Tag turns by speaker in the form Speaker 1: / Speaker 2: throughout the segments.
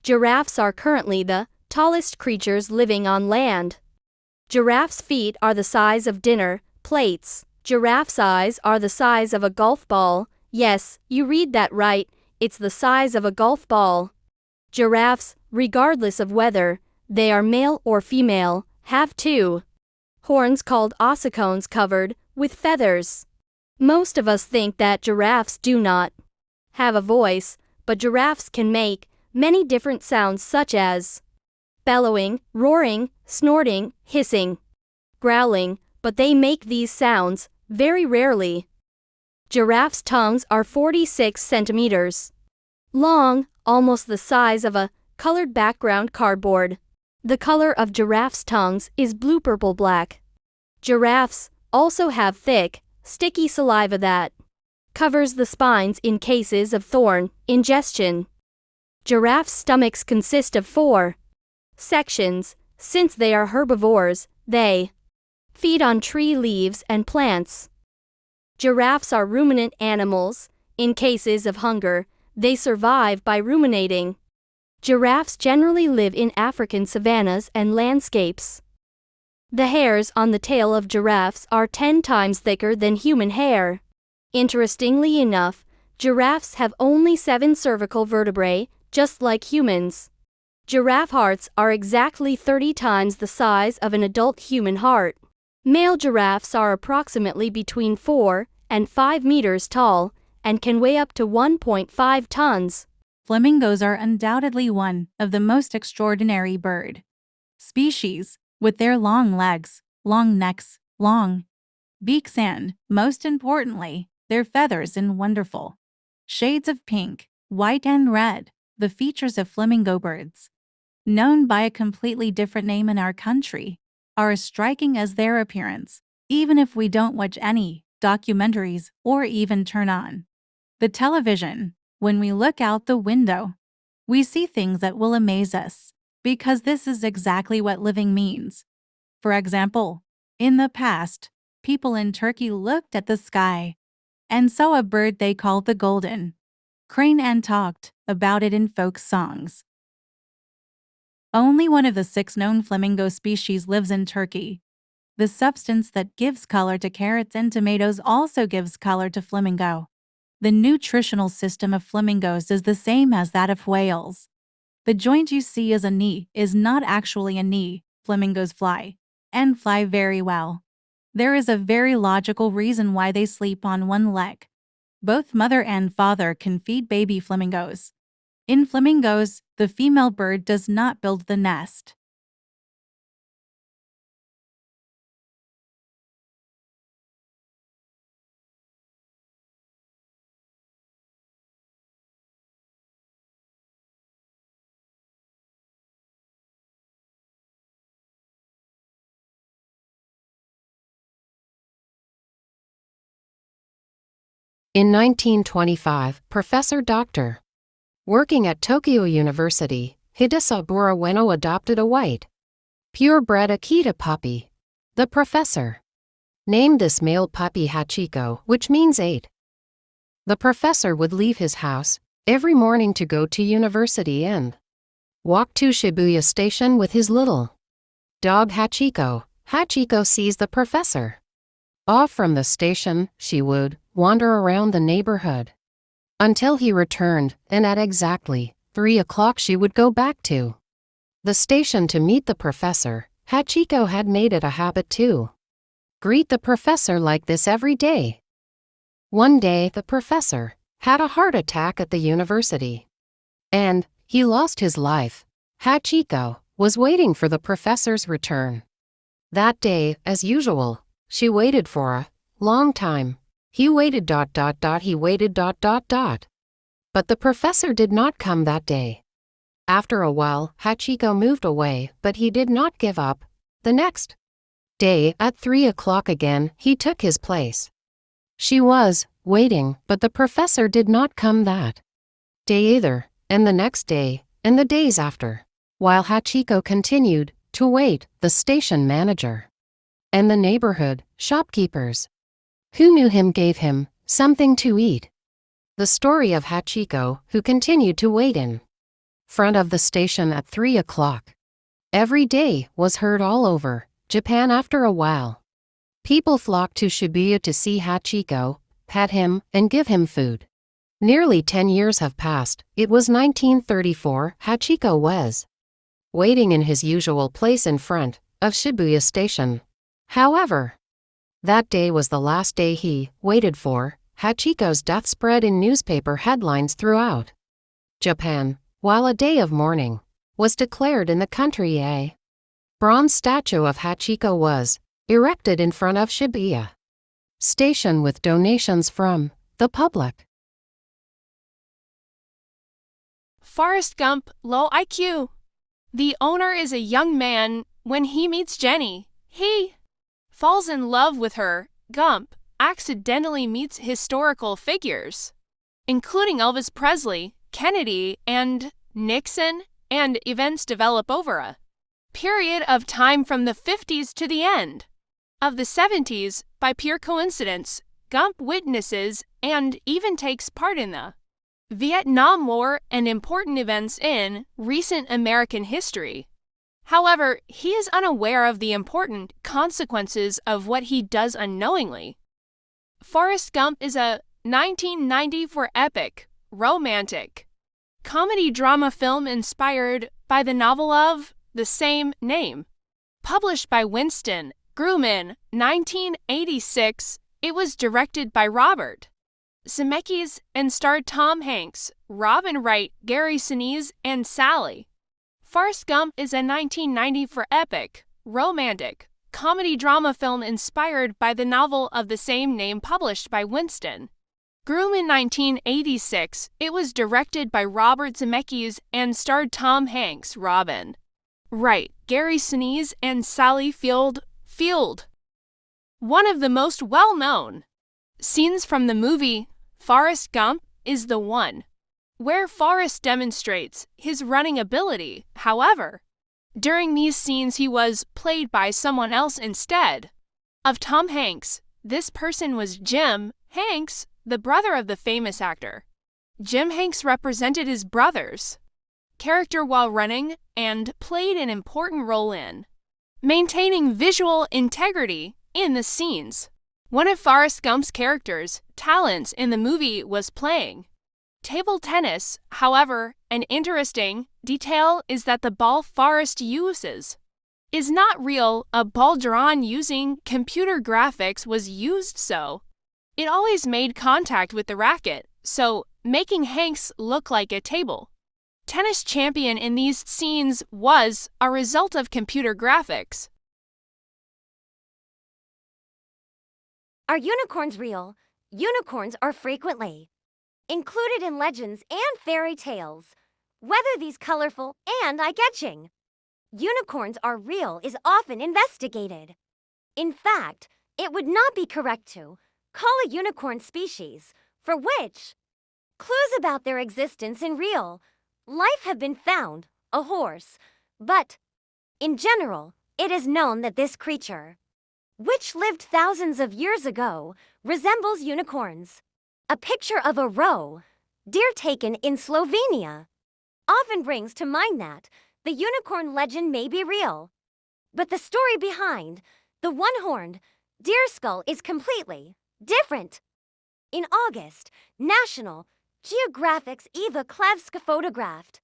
Speaker 1: Giraffes are currently the tallest creatures living on land. Giraffes' feet are the size of dinner plates. Giraffes' eyes are the size of a golf ball. Yes, you read that right, it's the size of a golf ball. Giraffes, regardless of whether they are male or female, have two horns called ossicones covered with feathers. Most of us think that giraffes do not have a voice, but giraffes can make many different sounds such as bellowing, roaring, snorting, hissing, growling, but they make these sounds very rarely. Giraffes' tongues are 46 centimeters long, almost the size of a colored background cardboard. The color of giraffes' tongues is blue-purple black. Giraffes also have thick, sticky saliva that covers the spines in cases of thorn ingestion. Giraffes' stomachs consist of 4 sections. Since they are herbivores, they feed on tree leaves and plants. Giraffes are ruminant animals. In cases of hunger, they survive by ruminating. Giraffes generally live in African savannas and landscapes. The hairs on the tail of giraffes are 10 times thicker than human hair. Interestingly enough, giraffes have only 7 cervical vertebrae, just like humans. Giraffe hearts are exactly 30 times the size of an adult human heart. Male giraffes are approximately between 4 and 5 meters tall and can weigh up to 1.5 tons.
Speaker 2: Flamingos are undoubtedly one of the most extraordinary bird species, with their long legs, long necks, long beaks and, most importantly, their feathers in wonderful shades of pink, white and red. The features of flamingo birds, known by a completely different name in our country, are as striking as their appearance, even if we don't watch any documentaries or even turn on the television. When we look out the window, we see things that will amaze us, because this is exactly what living means. For example, in the past, people in Turkey looked at the sky and saw a bird they called the golden crane and talked about it in folk songs. Only one of the 6 known flamingo species lives in Turkey. The substance that gives color to carrots and tomatoes also gives color to flamingo. The nutritional system of flamingos is the same as that of whales. The joint you see as a knee is not actually a knee. Flamingos fly, and fly very well. There is a very logical reason why they sleep on one leg. Both mother and father can feed baby flamingos. In flamingos, the female bird does not build the nest.
Speaker 3: In 1925, Professor Dr. working at Tokyo University, Hidesaburo Ueno adopted a white, purebred Akita puppy. The professor named this male puppy Hachiko, which means 8. The professor would leave his house every morning to go to university and walk to Shibuya Station with his little dog Hachiko. Hachiko sees the professor off from the station. She would wander around the neighborhood until he returned, and at exactly 3 o'clock she would go back to the station to meet the professor. Hachiko had made it a habit to greet the professor like this every day. One day the professor had a heart attack at the university, and he lost his life. Hachiko was waiting for the professor's return. That day, as usual, she waited for a long time. He waited ... he waited ... But the professor did not come that day. After a while, Hachiko moved away, but he did not give up. The next day, at 3 o'clock again, he took his place. She was waiting, but the professor did not come that day either, and the next day, and the days after. While Hachiko continued to wait, the station manager and the neighborhood shopkeepers who knew him gave him something to eat. The story of Hachiko, who continued to wait in front of the station at 3 o'clock. Every day was heard all over Japan after a while. People flocked to Shibuya to see Hachiko, pet him, and give him food. Nearly 10 years have passed. It was 1934. Hachiko was waiting in his usual place in front of Shibuya Station. However, that day was the last day he waited for. Hachiko's death spread in newspaper headlines throughout Japan, while a day of mourning was declared in the country. A bronze statue of Hachiko was erected in front of Shibuya Station with donations from the public.
Speaker 4: Forrest Gump, low IQ. The owner is a young man. When he meets Jenny, he falls in love with her. Gump accidentally meets historical figures, including Elvis Presley, Kennedy, and Nixon, and events develop over a period of time from the 50s to the end of the 70s. By pure coincidence, Gump witnesses and even takes part in the Vietnam War and important events in recent American history. However, he is unaware of the important consequences of what he does unknowingly. Forrest Gump is a 1994 epic, romantic, comedy drama film inspired by the novel of the same name. Published by Winston Grumman, 1986, it was directed by Robert Zemeckis and starred Tom Hanks, Robin Wright, Gary Sinise, and Sally. Forrest Gump is a 1994 epic, romantic, comedy drama film inspired by the novel of the same name published by Winston Grumman, 1986. It was directed by Robert Zemeckis and starred Tom Hanks, Robin Wright, Gary Sinise, and Sally Field. One of the most well-known scenes from the movie Forrest Gump is the one where Forrest demonstrates his running ability. However, during these scenes he was played by someone else instead of Tom Hanks. This person was Jim Hanks, the brother of the famous actor. Jim Hanks represented his brother's character while running and played an important role in maintaining visual integrity in the scenes. One of Forrest Gump's character's talents in the movie was playing table tennis. However, an interesting detail is that the ball Forrest uses is not real. A ball drawn using computer graphics was used, so it always made contact with the racket, so making Hanks look like a table tennis champion in these scenes was a result of computer graphics.
Speaker 5: Are unicorns real? Unicorns are frequently included in legends and fairy tales. Whether these colorful and eye-catching unicorns are real is often investigated. In fact, it would not be correct to call a unicorn species for which clues about their existence in real life have been found, a horse, but in general, it is known that this creature, which lived thousands of years ago, resembles unicorns. A picture of a roe deer taken in Slovenia often brings to mind that the unicorn legend may be real, but the story behind the one-horned deer skull is completely different. In August, National Geographic's Eva Klevska photographed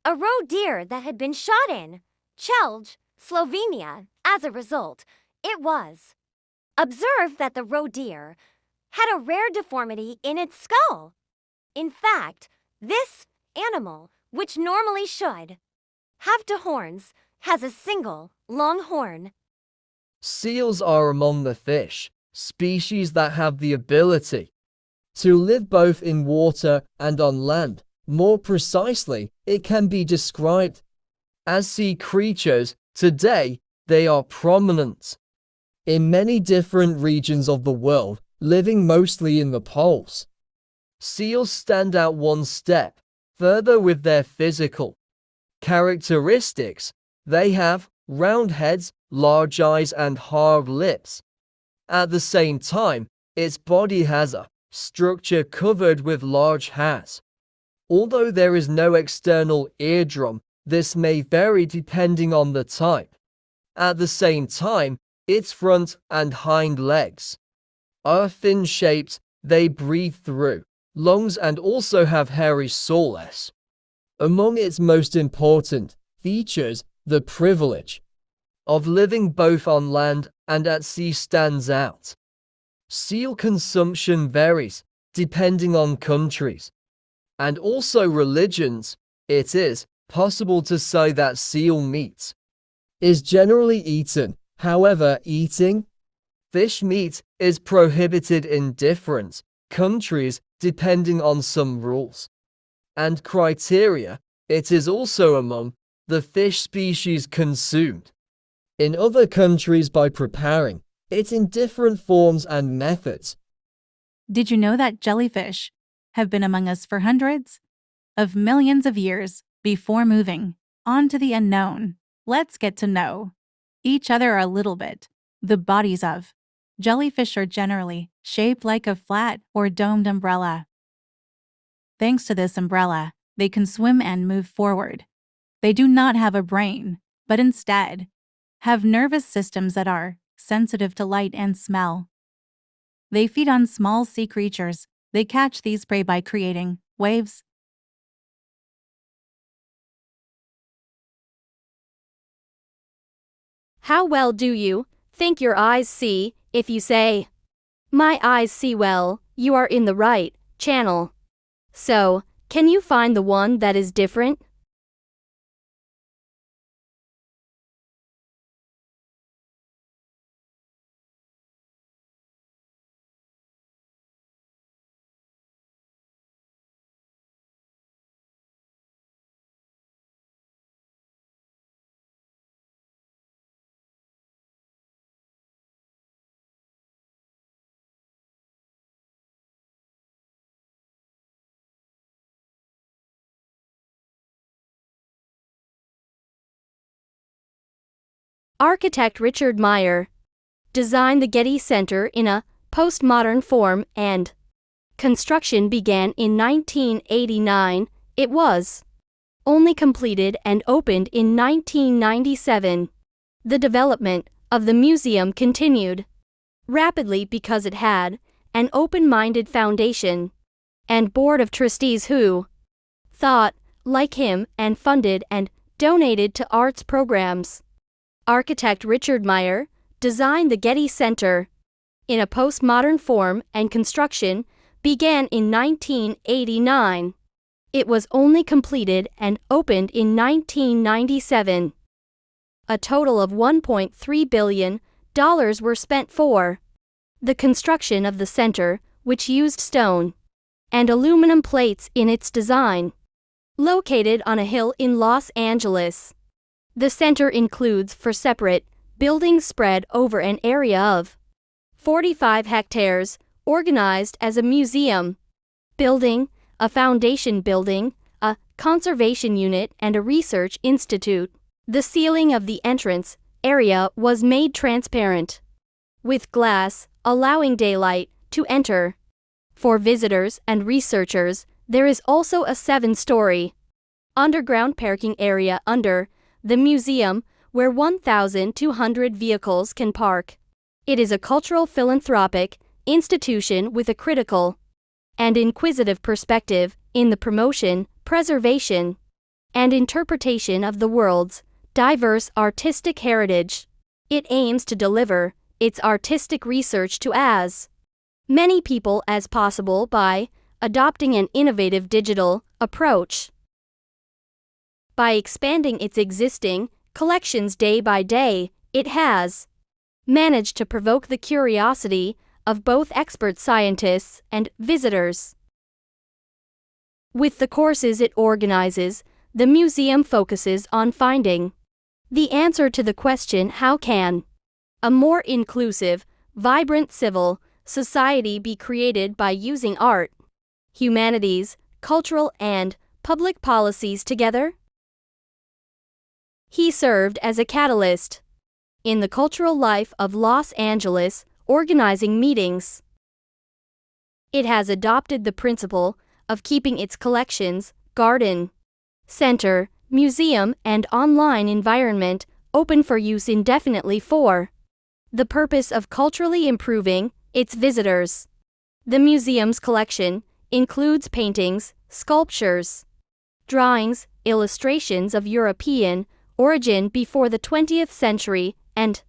Speaker 5: a roe deer that had been shot in Chelj, Slovenia. As a result, it was observed that the roe deer had a rare deformity in its skull. In fact, this animal, which normally should have two horns, has a single long horn.
Speaker 6: Seals are among the fish species that have the ability to live both in water and on land. More precisely, it can be described as sea creatures. Today, they are prominent in many different regions of the world, living mostly in the poles. Seals stand out one step further with their physical characteristics. They have round heads, large eyes, and hard lips. At the same time, its body has a structure covered with large hairs, Although there is no external eardrum, this may vary depending on the type. At the same time, its front and hind legs are fin-shaped. They breathe through lungs and also have hairy soles. Among its most important features, the privilege of living both on land and at sea stands out. Seal consumption varies depending on countries and also religions. It is possible to say that seal meat is generally eaten. However, eating fish meat is prohibited in different countries depending on some rules and criteria. It is also among the fish species consumed in other countries by preparing it in different forms and methods.
Speaker 2: Did you know that jellyfish have been among us for hundreds of millions of years before moving on to the unknown? Let's get to know each other a little bit. The bodies of jellyfish are generally shaped like a flat or domed umbrella. Thanks to this umbrella, they can swim and move forward. They do not have a brain, but instead have nervous systems that are sensitive to light and smell. They feed on small sea creatures. They catch these prey by creating waves.
Speaker 1: How well do you think your eyes see? If you say, "My eyes see well," you are in the right channel. So, can you find the one that is different? Architect Richard Meyer designed the Getty Center in a postmodern form, and construction began in 1989. It was only completed and opened in 1997. The development of the museum continued rapidly because it had an open-minded foundation and board of trustees who thought like him and funded and donated to arts programs. Architect Richard Meyer designed the Getty Center in a postmodern form, and construction began in 1989. It was only completed and opened in 1997. A total of $1.3 billion were spent for the construction of the center, which used stone and aluminum plates in its design. Located on a hill in Los Angeles, the center includes 4 separate buildings spread over an area of 45 hectares, organized as a museum building, a foundation building, a conservation unit, and a research institute. The ceiling of the entrance area was made transparent with glass, allowing daylight to enter. For visitors and researchers, there is also a 7-story underground parking area under the museum where 1,200 vehicles can park. It is a cultural philanthropic institution with a critical and inquisitive perspective in the promotion, preservation, and interpretation of the world's diverse artistic heritage. It aims to deliver its artistic research to as many people as possible by adopting an innovative digital approach. By expanding its existing collections day by day, it has managed to provoke the curiosity of both expert scientists and visitors. With the courses it organizes, the museum focuses on finding the answer to the question, how can a more inclusive, vibrant civil society be created by using art, humanities, cultural, and public policies together? He served as a catalyst in the cultural life of Los Angeles, organizing meetings. It has adopted the principle of keeping its collections garden, center, museum, and online environment, open for use indefinitely for the purpose of culturally improving its visitors. The museum's collection includes paintings, sculptures, drawings, illustrations of European origin before the 20th century, and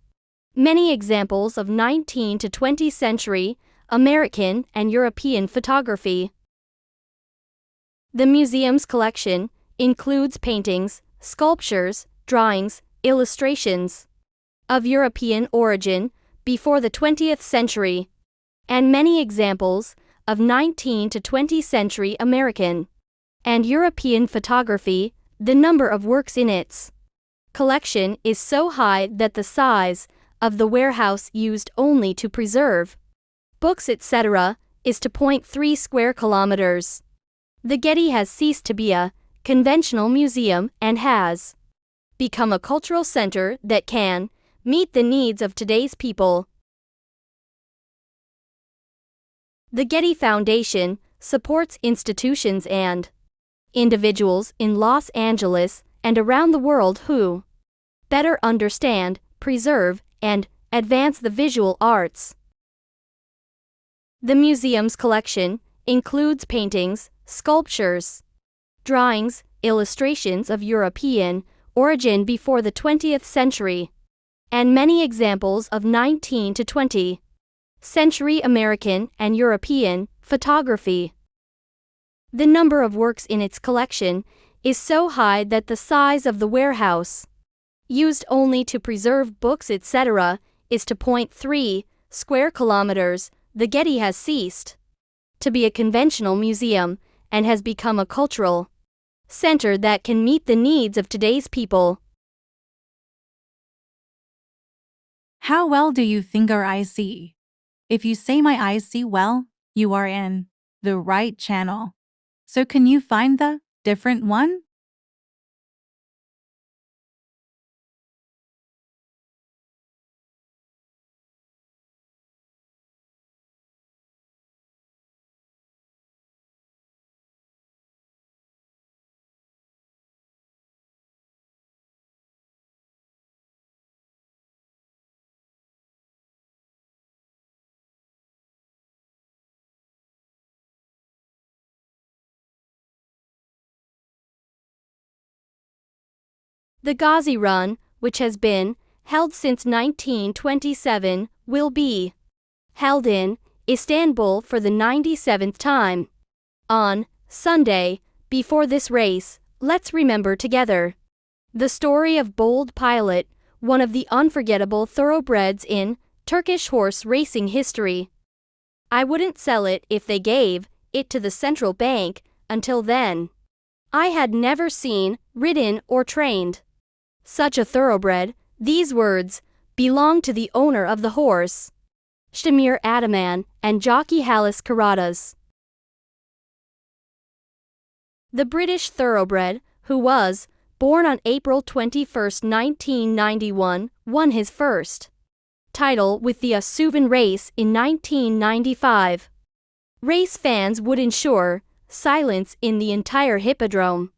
Speaker 1: many examples of 19th to 20th century American and European photography. The museum's collection includes paintings, sculptures, drawings, illustrations of European origin before the 20th century, and many examples of 19th to 20th century American and European photography. The number of works in its collection is so high that the size of the warehouse used only to preserve books, etc., is 2.3 square kilometers. The Getty has ceased to be a conventional museum and has become a cultural center that can meet the needs of today's people. The Getty Foundation supports institutions and individuals in Los Angeles and around the world who better understand, preserve, and advance the visual arts. The museum's collection includes paintings, sculptures, drawings, illustrations of European origin before the 20th century, and many examples of 19th to 20th century American and European photography. The number of works in its collection is so high that the size of the warehouse used only to preserve books, etc., is 2.3 square kilometers. The Getty has ceased to be a conventional museum and has become a cultural center that can meet the needs of today's people.
Speaker 2: How well do you think our eyes see? If you say my eyes see well, you are in the right channel. So can you find the different one?
Speaker 1: The Ghazi Run, which has been held since 1927, will be held in Istanbul for the 97th time. On Sunday, before this race, let's remember together the story of Bold Pilot, one of the unforgettable thoroughbreds in Turkish horse racing history. I wouldn't sell it if they gave it to the central bank. Until then, I had never seen, ridden, or trained such a thoroughbred. These words belong to the owner of the horse, Shamir Ataman, and jockey Halis Karadas. The British thoroughbred, who was born on April 21, 1991, won his first title with the Asuvan race in 1995. Race fans would ensure silence in the entire hippodrome,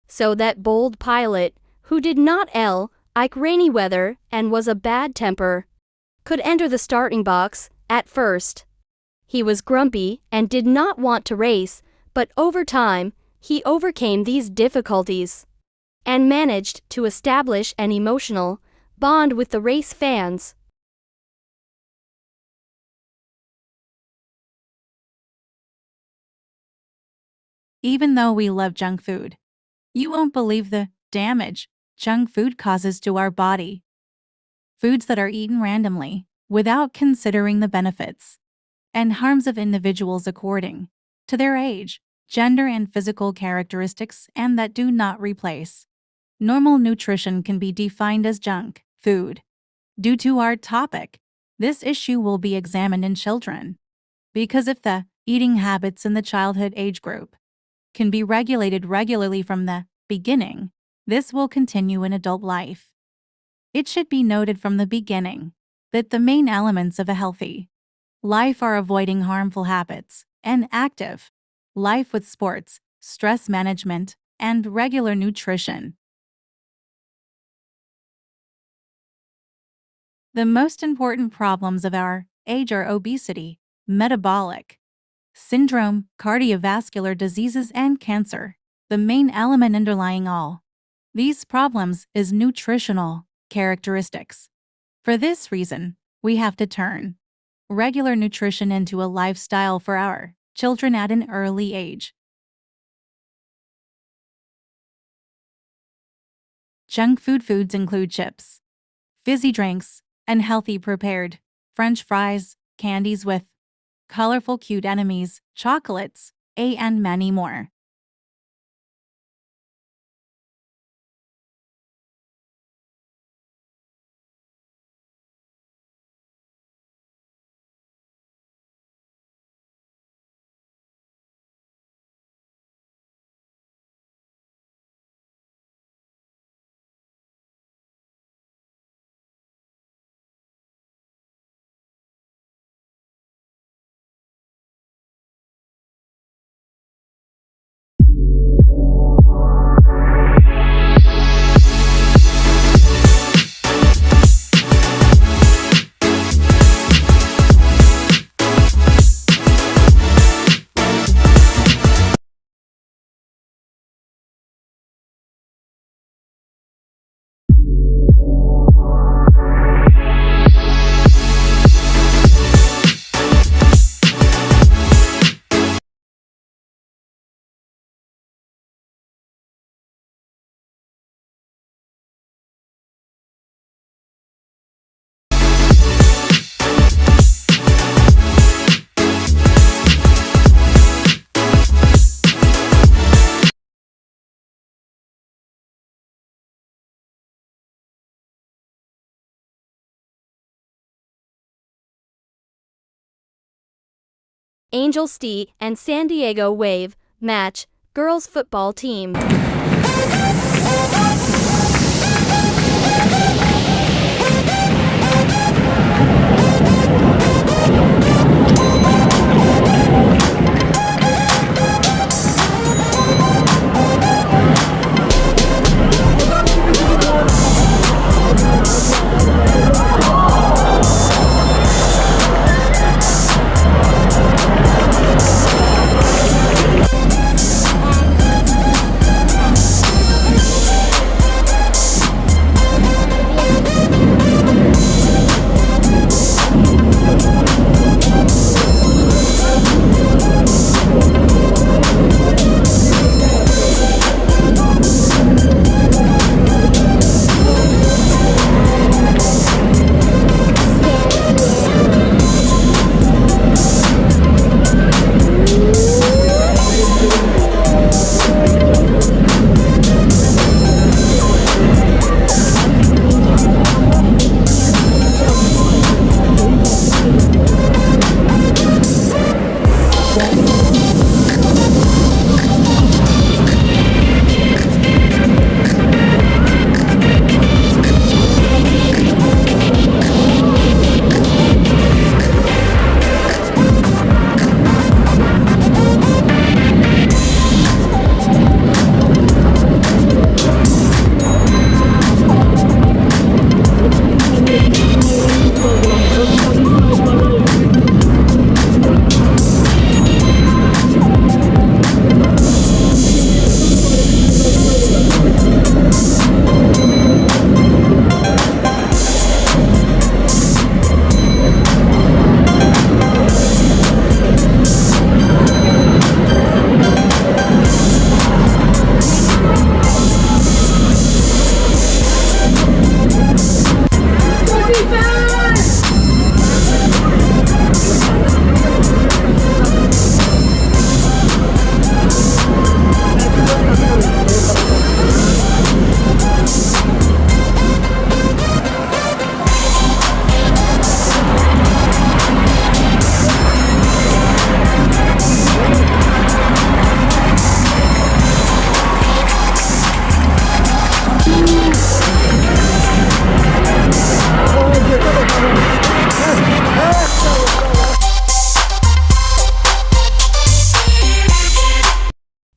Speaker 1: so that Bold Pilot, who did not like rainy weather and was a bad temper, could enter the starting box. At first, he was grumpy and did not want to race, but over time, he overcame these difficulties and managed to establish an emotional bond with the race fans.
Speaker 2: Even though we love junk food, you won't believe the damage junk food causes to our body. Foods that are eaten randomly, without considering the benefits and harms of individuals according to their age, gender, and physical characteristics, and that do not replace normal nutrition, can be defined as junk food. Due to our topic, this issue will be examined in children, because if the eating habits in the childhood age group can be regulated regularly from the beginning, this will continue in adult life. It should be noted from the beginning that the main elements of a healthy life are avoiding harmful habits and active life with sports, stress management, and regular nutrition. The most important problems of our age are obesity, metabolic syndrome, cardiovascular diseases, and cancer. The main element underlying all these problems is nutritional characteristics. For this reason, we have to turn regular nutrition into a lifestyle for our children at an early age. Junk foods include chips, fizzy drinks, unhealthy prepared French fries, candies with colorful cute enemies, chocolates, and many more.
Speaker 1: Angel Sti and San Diego Wave match girls football team.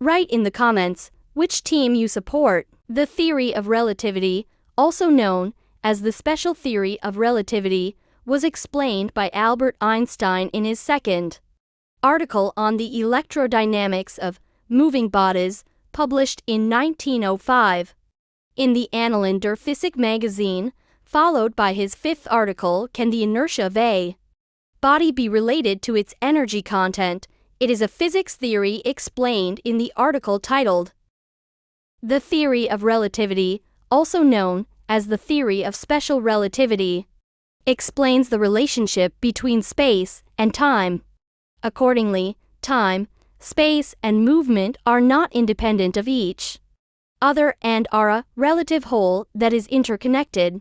Speaker 1: Write in the comments which team you support. The theory of relativity, also known as the special theory of relativity, was explained by Albert Einstein in his second article on the electrodynamics of moving bodies, published in 1905 in the Annalen der Physik magazine, followed by his fifth article, Can the Inertia of a Body Be Related to Its Energy Content? It is a physics theory explained in the article titled The Theory of Relativity, also known as the theory of special relativity, explains the relationship between space and time. Accordingly, time, space, and movement are not independent of each other and are a relative whole that is interconnected.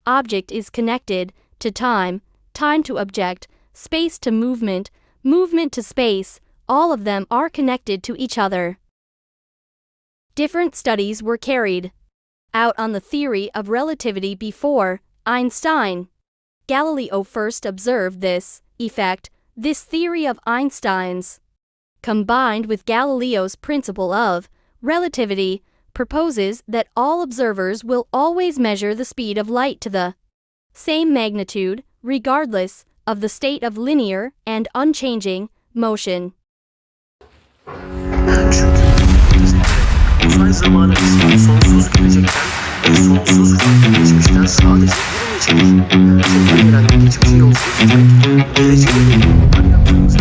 Speaker 1: Object is connected to time, time to object, space to movement, movement to space, all of them are connected to each other. Different studies were carried out on the theory of relativity before Einstein. Galileo first observed this effect. This theory of Einstein's, combined with Galileo's principle of relativity, proposes that all observers will always measure the speed of light to the same magnitude, regardless of the state of linear and unchanging motion.
Speaker 7: Uzay zamanı sonsuz gelecekten ve sonsuz farklı geçmişten sadece biri geçilir. Çünkü evrende geçmişe yolculuk etmek, geleceği yaptığımız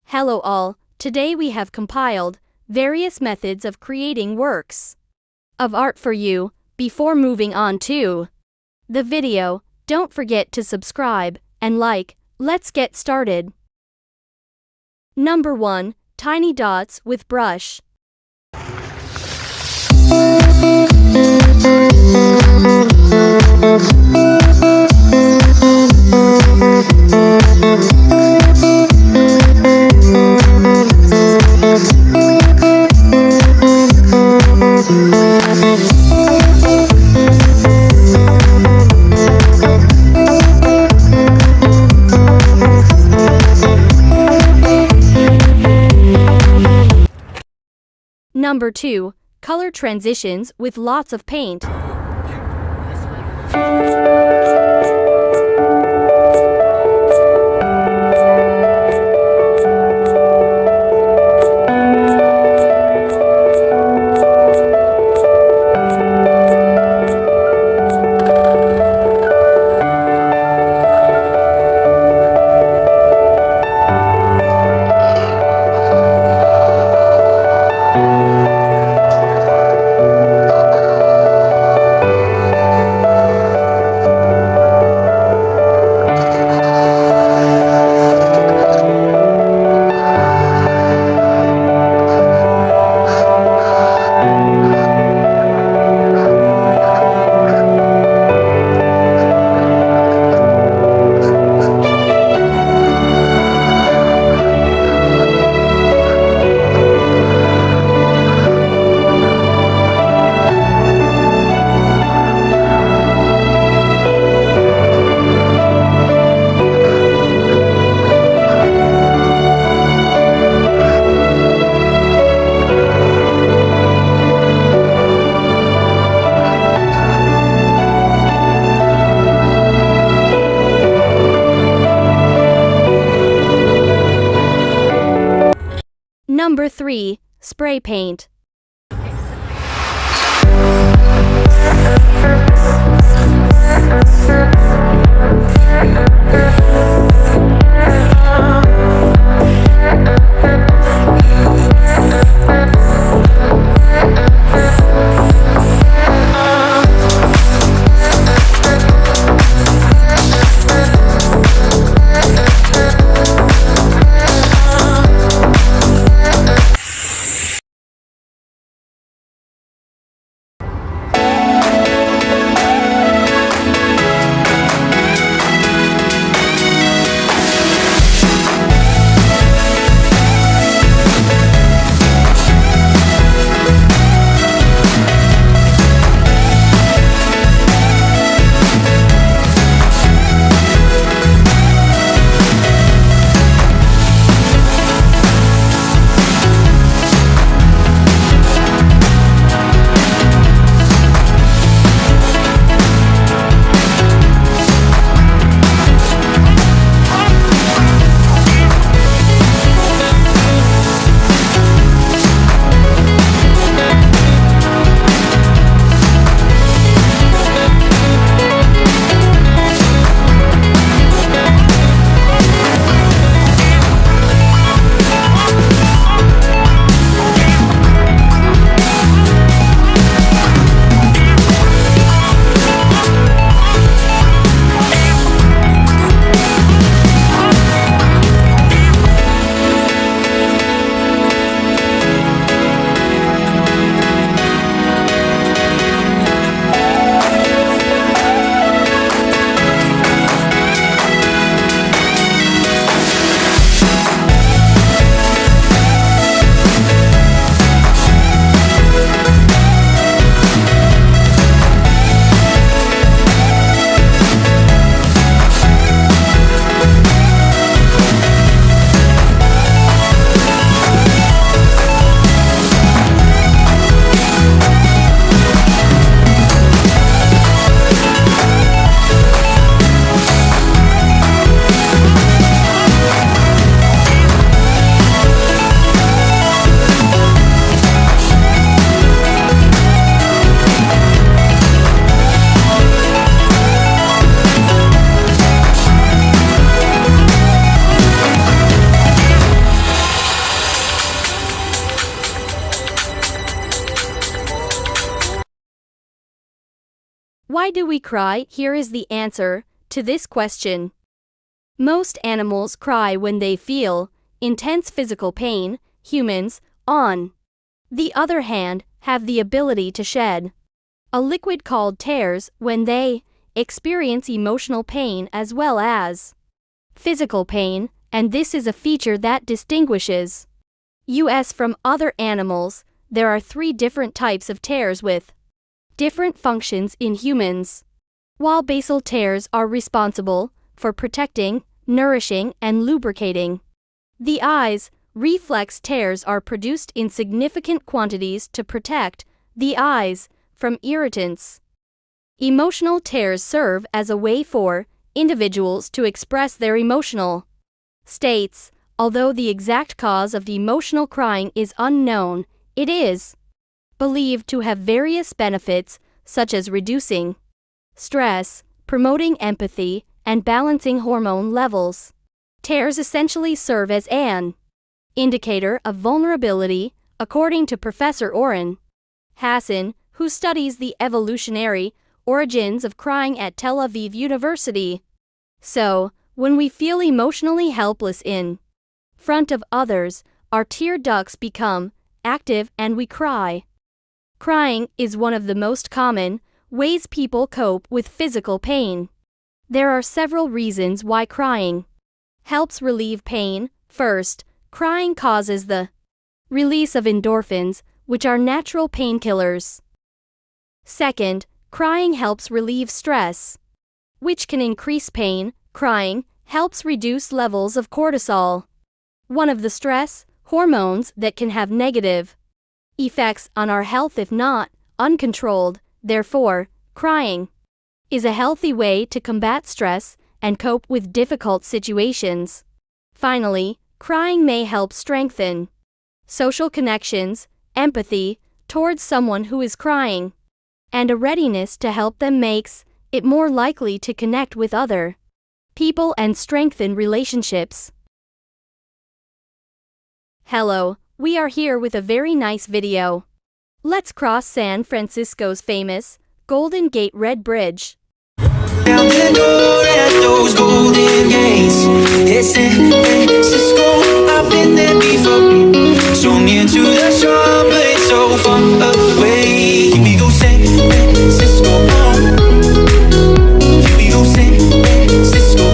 Speaker 1: Hello all, today we have compiled various methods of creating works of art for you. Before moving on to the video, don't forget to subscribe and like. Let's get started. Number 1. Tiny dots with brush. Number 2. Color transitions with lots of paint. Number 3. Spray paint. Why do we cry? Here is the answer to this question. Most animals cry when they feel intense physical pain. Humans, on the other hand, have the ability to shed a liquid called tears when they experience emotional pain as well as physical pain, and this is a feature that distinguishes us from other animals. There are 3 different types of tears with different functions in humans. While basal tears are responsible for protecting, nourishing, and lubricating the eyes, reflex tears are produced in significant quantities to protect the eyes from irritants. Emotional tears serve as a way for individuals to express their emotional states. Although the exact cause of the emotional crying is unknown, it is believed to have various benefits such as reducing stress, promoting empathy, and balancing hormone levels. Tears essentially serve as an indicator of vulnerability, according to Professor Orhan Hassan, who studies the evolutionary origins of crying at Tel Aviv University. So, when we feel emotionally helpless in front of others, our tear ducts become active and we cry. Crying is one of the most common ways people cope with physical pain. There are several reasons why crying helps relieve pain. First, crying causes the release of endorphins, which are natural painkillers. Second, crying helps relieve stress, which can increase pain. Crying helps reduce levels of cortisol, one of the stress hormones that can have negative effects on our health if not uncontrolled. Therefore, crying is a healthy way to combat stress and cope with difficult situations. Finally, crying may help strengthen social connections, empathy towards someone who is crying, and a readiness to help them makes it more likely to connect with other people and strengthen relationships. Hello, we are here with a very nice video. Let's cross San Francisco's famous Golden Gate Red Bridge.
Speaker 8: Down the door at those golden gates. It's San Francisco, I've been there before. So near to the shore, but it's so far away. Here we go, San Francisco, here we go, San Francisco,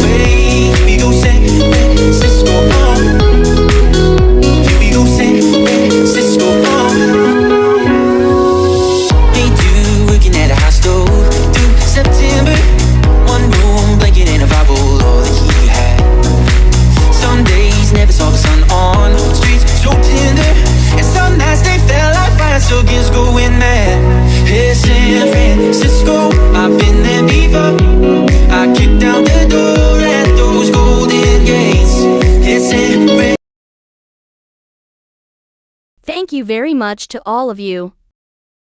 Speaker 8: way. Here we go, San Francisco, here we go, San Francisco. They do working at a high stove through September. One room, blanket and a Bible, all that he had. Some days never saw the sun on streets so tender, and some nights they felt like fire, so kids going mad. Hey, San Francisco, I've been there before. I kicked down the door at those golden gates. Hey, San Francisco.
Speaker 1: Thank you very much to all of you.